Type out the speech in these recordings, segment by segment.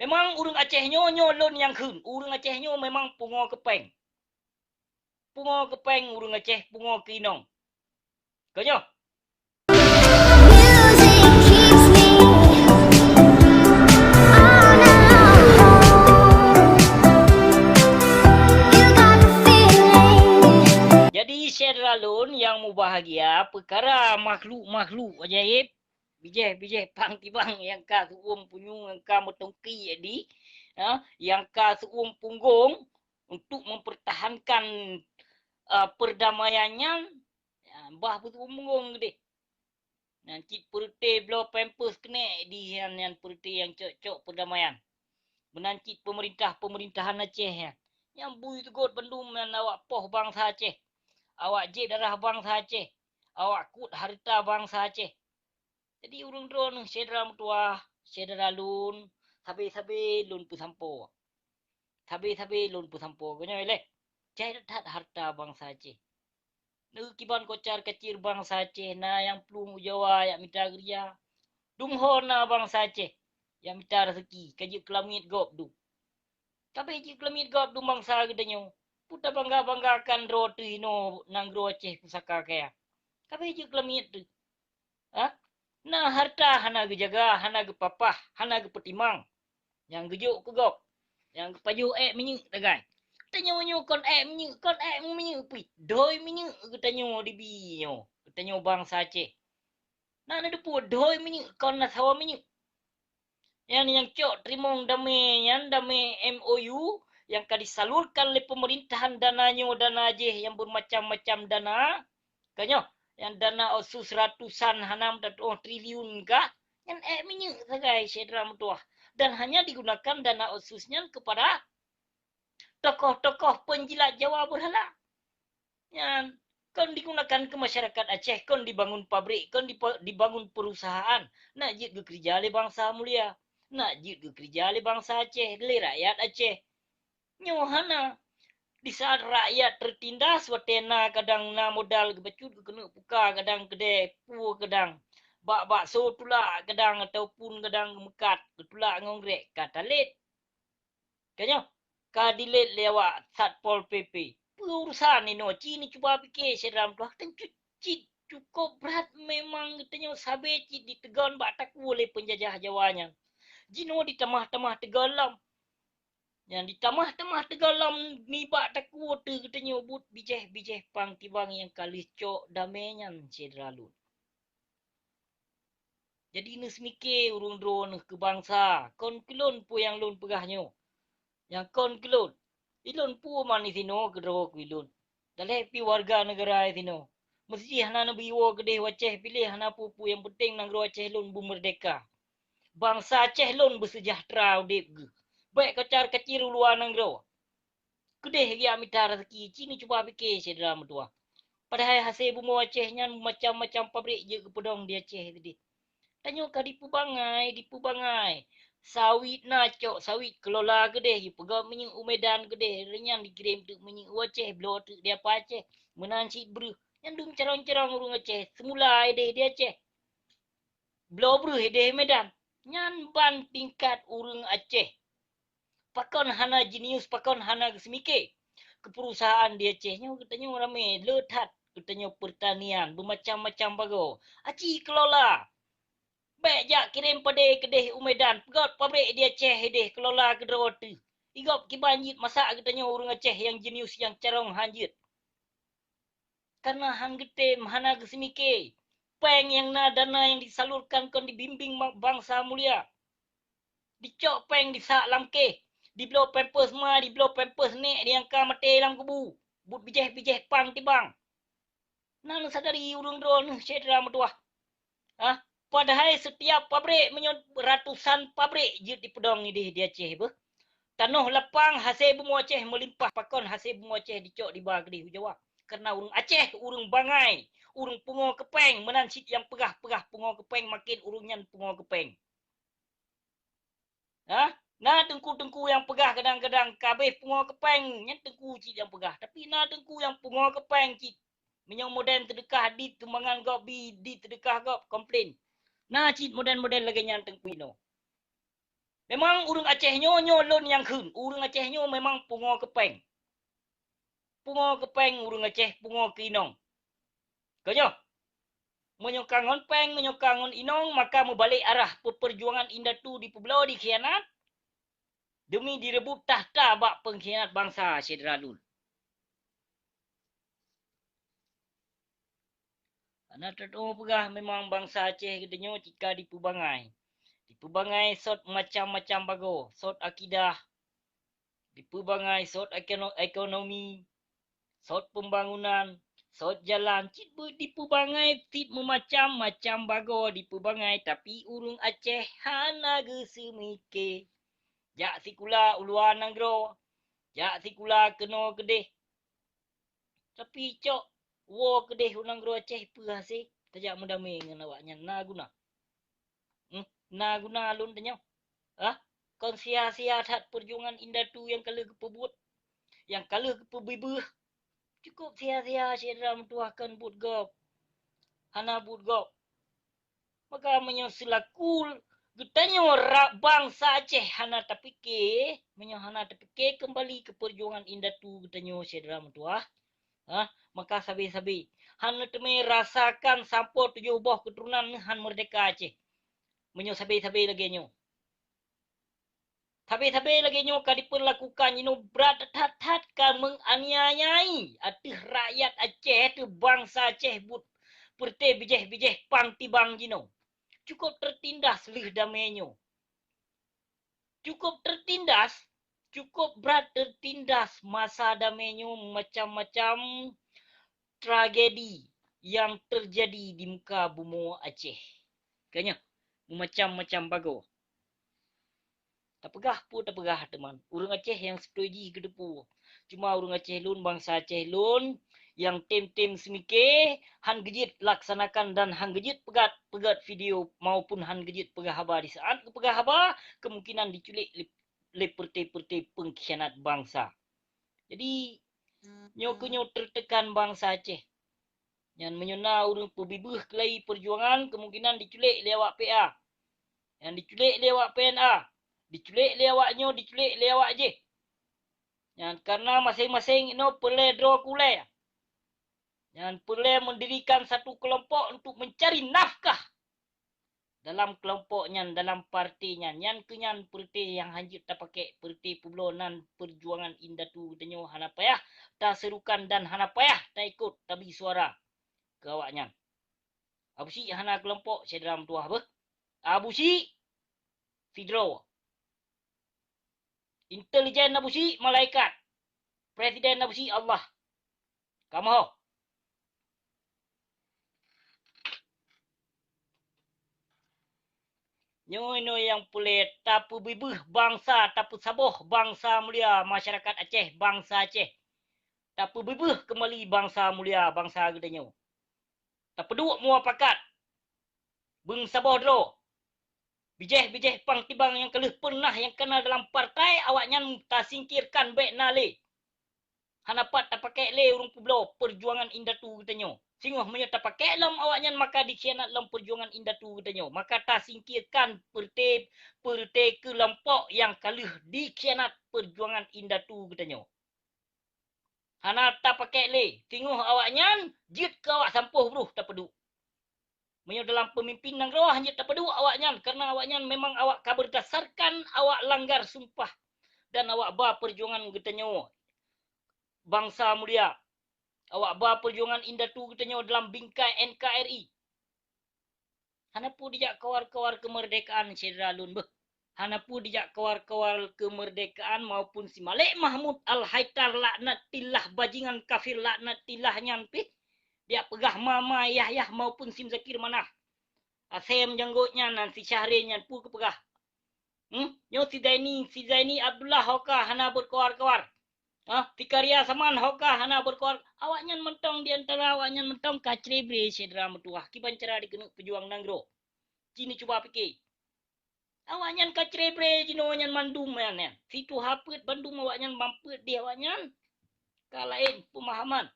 Memang urang Aceh nyo lon yang khun. Urang Aceh nyo memang pungo kepeng. Pungo kepeng urang Aceh, pungo kinong. Konyo. Jadi Syederalun yang mau bahagia perkara makhluk-makhluk ajaib bijih-bijih pang tibang yang ka suung punyung yang ka metongki jadi yang ka suung punggung untuk mempertahankan perdamaiannya bah betul punggung gede. Nanti perute blo pempus kene di yang perute yang cocok perdamaian. Menancit pemerintahan Aceh ya. Yang bui tu god Bandung dan awak poh bangsa Aceh. Awak je darah bangsa Aceh. Awak kut harta bangsa Aceh. Jadi urung drone sedera mutua, sedera lun, sabe-sabe lun pu sampo. Sabe-sabe lun pu sampo. Kanya eleh. Jai dat harta bangsa Aceh. Nu kiban kocar kecil bangsa Aceh na yang pelung Jawa yang minta geria. Dumho na bangsa Aceh yang minta rezeki. Kaji kelamit gop du. Tapi ji kelamit gop du bangsa gedenya. Puta bangga-banggakan ro tu hino nang ro Aceh pusaka kaya. Tapi je kelamit tu. Ha? Nah harta hana ge jaga, hana ge papah, hana ge petimang. Yang gejuk ke gop. Yang paju minyu dagai. Tanyo nyo kon minyu, kon minyu pi. Doi minyu tanyo di binyo. Tanyo bangsa Aceh. Nah ada pu doi minyu kon na sawa minyu. Yang cok trimong dame yang dame MOU yang ka disalurkan oleh pemerintahan dananya dana Aceh yang bermacam-macam dana. Kanyo yang dana osus ratusan hanam dan triliun kah yang minyak sebagai sedera mutuah dan hanya digunakan dana osusnya kepada tokoh-tokoh penjilat Jawa berhala yang kon digunakan ke masyarakat Aceh, kon dibangun pabrik, kon dibangun perusahaan nak jid ke kerja oleh bangsa mulia, nak jid ke kerja oleh bangsa Aceh, oleh rakyat Aceh nyohana di saat rakyat tertindas watena kadang na modal kebecut kena puka kadang kedai pu kadang bak bakso tula kadang ataupun kadang mekat tula ngongrek kata let kanyo kadilet lewat satpol pp urusan ni no cini cuba fikir seram tu kan cukup berat memang katanya sabe cid ditegon bak tak boleh penjajah Jawanya jino ditamah-tamah tegalam yang ditamah-tamah tegalam nibak taku tu katanya but bijeh-bijeh pang tibang yang kalis cok damenya sederalu. Jadi nus mikir urung drone ke bangsa. Kon kelon pu yang lon pegahnyo. Yang kon kelon. Ilon pu mani sino kedro kilon. Daleh pi warga negara sino. Mesti hana nabi wo gede Aceh pilih hana pu yang penting nang Aceh lon bu merdeka. Bangsa Aceh lon bersejahtera udip ge. Baik kacar kecil luar nangro. Kedeh dia minta rezeki. Cini cuba fikir sedera mutua. Padahal hasil bumi Acehnya macam-macam pabrik je kepedong di Aceh tadi. Tanyo ka dipu bangai. Sawit na cok, sawit kelola kedeh. You pegang minyak umedan kedeh. Renyang dikirim tu minyak Aceh. Belah tu dia apa Aceh. Menansit beruh. Yang dum cerong-cerong urung Aceh. Semula edeh dia Aceh. Belah beruh edeh Medan. Nyan ban tingkat urung Aceh. Pakon hana jenius, pakon hana kesemike. Keperusahaan di Acehnya katanya ramai letat. Katanya pertanian. Bermacam-macam bago. Aci kelola. Baik jak kirim pada kedeh Umedan. Pegot pabrik di Aceh edeh kelola kedua tu. Igop kibanjit masak katanya urung Aceh yang jenius yang carong hanjit. Karena hang getem hana kesemike. Peng yang na dana yang disalurkan kon dibimbing bangsa mulia. Dicok peng disak lamkeh. Di blow pampers ma, di blow pampers nek di angka mati dalam kubu. But bijeh-bijeh pang tibang. Nang sadari urung drone sedera metuah. Ha? Padahal setiap pabrik menyot ratusan pabrik je di pedong di Aceh ber. Tanah lapang hasil bumi Aceh melimpah pakon hasil bumi Aceh dicok di bawah di Jawa. Karena urung Aceh urung bangai, urung pungo kepeng menansit yang pegah-pegah pungo kepeng makin urungnya pungo kepeng. Ha? Nah tengku-tengku yang pegah kadang-kadang kabeh pungo kepeng, yang tengku cik yang pegah. Tapi nah tengku yang pungo kepeng cik. Menyong modern terdekah di tumbangan gop di terdekah gop komplain. Nah cik modern-modern lagi yang tengku ino. Memang urang Aceh nyo lon yang khun. Urang Aceh nyo memang pungo kepeng. Pungo kepeng urang Aceh, pungo ke inong. Kanyo. Menyokangon peng, menyokangon inong, maka membalik arah perjuangan Indatu di Pulau dikhianat demi direbut tahta bak pengkhianat bangsa Syedralun. Anak terdengar pegah memang bangsa Aceh kedenyo jika dipubangai. Dipubangai sot macam-macam bago. Sot akidah. Dipubangai sot ekonomi. Sot pembangunan. Sot jalan. Cik dipubangai tit memacam-macam bago dipubangai. Tapi urung Aceh hana gesemike. Jak sikula uluan nanggro. Jak sikula keno kedeh. Tapi cok. Wo kedeh unang gro Aceh perhasi. Tajak mendamai dengan awaknya. Na guna. Na guna alun tanya. Kon sia-sia hat perjuangan Indatu yang kala kepebut. Yang kala kepebibeh. Cukup sia-sia Syedra mentuahkan but gop. Hana but gop. Maka menyosilakul. Getanyo bangsa Aceh hana tapike. Hana tapike kembali ke perjuangan Indatu getanyo Syedra mentuah. Maka sabi-sabi. Han teme rasakan sampo 7 boh keturunan han merdeka Aceh. Menyo sabi-sabi lagi nyo. Sabi-sabi lagi nyo kadipun lakukan nyo berat hat-hat kan menganiayai atih rakyat Aceh tu bangsa Aceh but perte bijeh-bijeh pang tibang jino. Cukup tertindas lih damai nyo. Cukup tertindas, cukup berat tertindas masa damai nyo macam-macam tragedi yang terjadi di muka bumi Aceh. Kayaknya macam-macam bago. Tak pegah teman. Urang Aceh yang setuju kedepu. Cuma urang Aceh lun, bangsa Aceh lun yang tim-tim semike han gejit laksanakan dan han gejit pegat video maupun han gejit pegah haba di saat pegah haba kemungkinan diculik le perte-perte pengkhianat bangsa. Jadi nyo tertekan bangsa Aceh. Yang menyona urang pebibeh kelai perjuangan kemungkinan diculik lewat PA. Yang diculik lewat PNA. Diculik lewatnyo, diculik lewat je. Yang karena masing-masing ino perlu draw kulai. Yang perlu mendirikan satu kelompok untuk mencari nafkah. Dalam kelompoknya, dalam partinya. Yang kenyan perti yang hanjit tak pakai perti publonan perjuangan Indatu denyo hana payah. Tak serukan dan hana payah tak ikut tabi suara. Kawaknya. Abu si hana kelompok Syedra mentuah apa? Abu si Fidro. Intelijen Abu si malaikat. Presiden Abu si Allah. Kamu ho. Nyo yang pulet tapu bibih bangsa tapu saboh bangsa mulia masyarakat Aceh bangsa Aceh. Tapu bibih kembali bangsa mulia bangsa gedenyo. Tapu duk mua pakat. Beng saboh dro. Bijeh-bijeh pang tibang yang kelih pernah yang kena dalam partai awaknya tak singkirkan baik nale. Hanapat tak pakai le urung publo perjuangan Indatu gedenyo. Singoh menyata pakai lam awaknya maka dikhianat lam perjuangan Indatu gedenyo. Maka tak singkirkan perte kelompok yang kalih dikhianat perjuangan Indatu gedenyo. Hana tak pakai le. Singoh awaknya jit ke awak sampuh bruh tak peduk. Menyo dalam pemimpinan roh hanya tak peduk awaknya. Karena awaknya memang awak berdasarkan awak langgar sumpah. Dan awak ba perjuangan gedenyo. Bangsa mulia. Awak ba perjuangan Indatu gedenyo dalam bingkai NKRI. Hanapu dijak kawar-kawar kemerdekaan Syedra Lun beh. Hanapu dijak kawar-kawar kemerdekaan maupun si Malik Mahmud Al-Haitar laknatillah bajingan kafir laknatillah nyanpih. Dia pegah Mama Yahya maupun Sim Zakir Manah. Asem janggutnya nan si Syahrin nyan pu kepegah. Nyo si Zaini Abdullah hoka hana berkawar-kawar. Tikaria saman hoka hana berkawar. Awaknya mentong di antara awaknya mentong kacrebre Syedra mentuah. Kiban cara dikenuk pejuang nanggro. Cini cuba fikir. Awaknya kacrebre cino awaknya mandum yan. Situ hapet Bandung awaknya mampet di awaknya. Kalain pemahaman.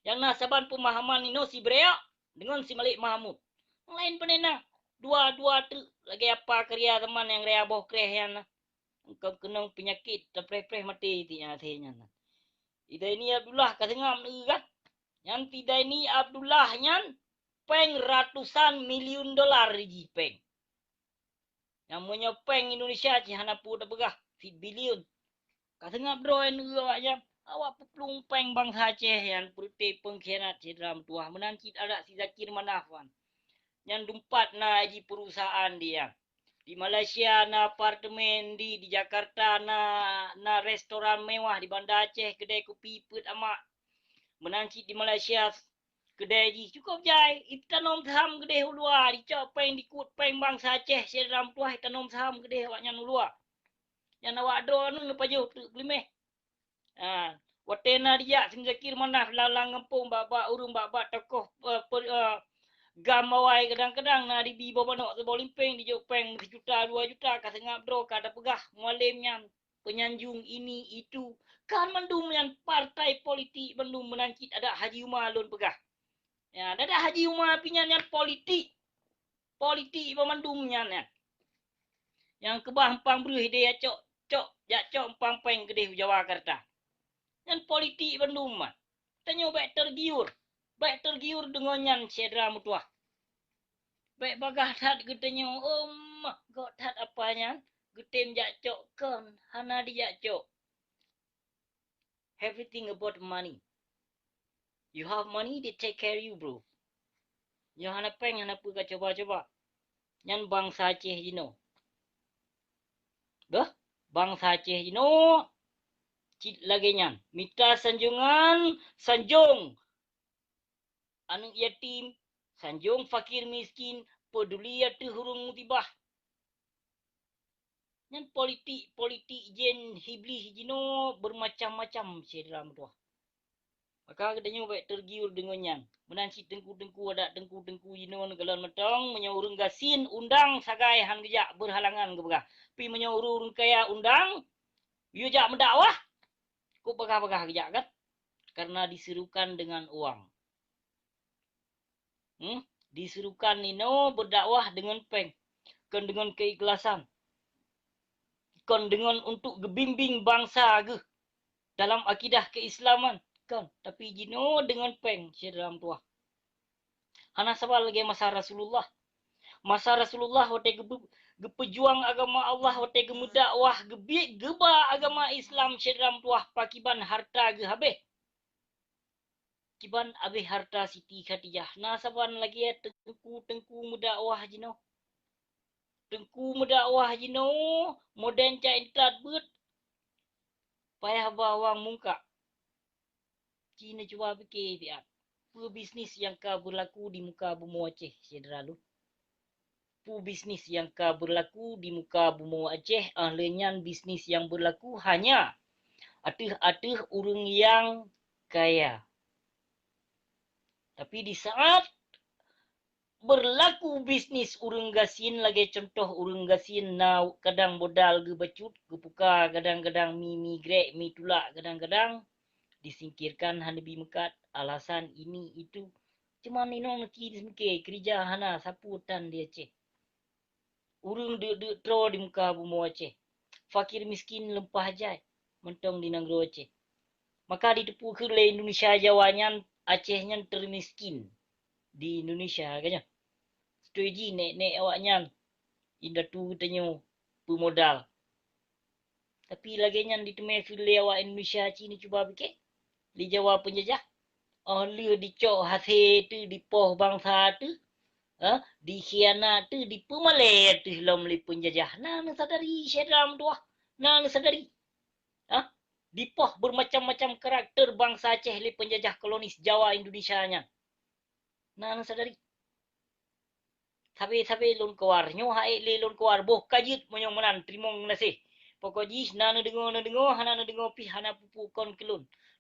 Yang nasaban pemahaman ino si Brea dengan si Malik Mahmud. Lain penena. Dua tu lagi apa kerja teman yang rea boh kreh yang kau kena penyakit terpreh-preh mati tinya tinya. Ida ini Abdullah katengam ni kan. Yang tidak ini Abdullah nyan peng ratusan miliun dolar ji peng. Yang punya peng Indonesia ci hana pu da begah fit bilion. Katengam bro en awaknya awak peplung peng bangsa Aceh yang perte pengkhianat ci dalam tuah menancit ada si Zakir Manafwan. Yang dumpat na ji perusahaan dia. Di Malaysia na apartemen di Jakarta na restoran mewah di Banda Aceh kedai kopi put amak menangkit di Malaysia kedai ji cukup jai itanom saham kedai ulua dicok peng dikut peng bangsa Aceh sedram tuah itanom saham kedai awaknya ulua yang awak do nu paju glimeh watena dia sim Zakir Manaf lalang ngempung baba urung baba tokoh gamawai kadang-kadang na di bawah nak sebolimpeng di Jepang 1 juta 2 juta ka tengah bro kada pegah mualimnya penyanjung ini itu kan mendum yang partai politik mendum menangkit ada Haji Umar lun pegah ya ada Haji Umar pinyan yang politik pemandumnya yang kebah empang beruh dia cok empang peng gede Jakarta yang politik mendum tanya baik tergiur dengan yang sedra mutuah. Baik bagah tat getenya got tat apanya getem jak cok kan hana dia cok. Everything about money. You have money, they take care of you, bro. Yang hana peng hana pu ka coba-coba. Nyan bangsa Aceh jino. Dah? Bangsa Aceh jino. Cit lagi nyan. Mita sanjung. Anu yatim. Sanjung fakir miskin. Peduli atu hurung mutibah. Yang politik jen hiblis jino bermacam-macam si dalam tu. Maka katanya baik tergiur dengannya. Menansi tengku-tengku ada tengku-tengku jino negalan metong menyaurung gasin undang sagai han gejak berhalangan ke begah. Pi menyaurung kaya undang yo jak mendakwah. Ku begah-begah gejak kan? Karena diserukan dengan uang. Diserukan nino berdakwah dengan peng. Kan dengan keikhlasan. Kan dengan untuk gebimbing bangsa ge dalam akidah keislaman kan tapi jino dengan peng si dalam tuah hana sabal lagi masa Rasulullah hote gepejuang agama Allah hote gemudakwah geba agama Islam si dalam tuah pakiban harta ge habeh kiban abeh harta Siti Khadijah na saban lagi tengku mudakwah jino moden ca intrat bet payah bawang muka Cina cuba fikir dia. Bisnis yang ka berlaku di muka bumi Aceh, saudara lu. Bisnis yang ka berlaku di muka bumi Aceh, ahlinya bisnis yang berlaku hanya atih urang yang kaya. Tapi di saat berlaku bisnis urang gasin lagi contoh urang gasin na kadang modal ge bacut, ge puka kadang-kadang mi grek, mi tulak kadang-kadang disingkirkan hana bimekat alasan ini itu cuma nino neki disingkir kerja hana saputan dia Aceh urung de tro di muka bumi Aceh fakir miskin lempah jai mentong di negeri Aceh maka ditepu ke le Indonesia Jawanya Acehnya termiskin di Indonesia kayaknya setuju nek awaknya indah tu tanyo pemodal tapi lagi nyan diteme file awak Indonesia Cina cuba fikir di Jawa penjajah oleh dicok hati tu di poh bangsa tu dikhianat tu di pemalai tu dalam li penjajah nah sadari syedram tuah nah sadari di poh bermacam-macam karakter bangsa Aceh li penjajah kolonis Jawa Indonesia nya nah sadari sabe lon keluar nyo hae le lon keluar boh kajit menyong menan terima nasi pokok jis na dengo hana pi hana pupu kon kelun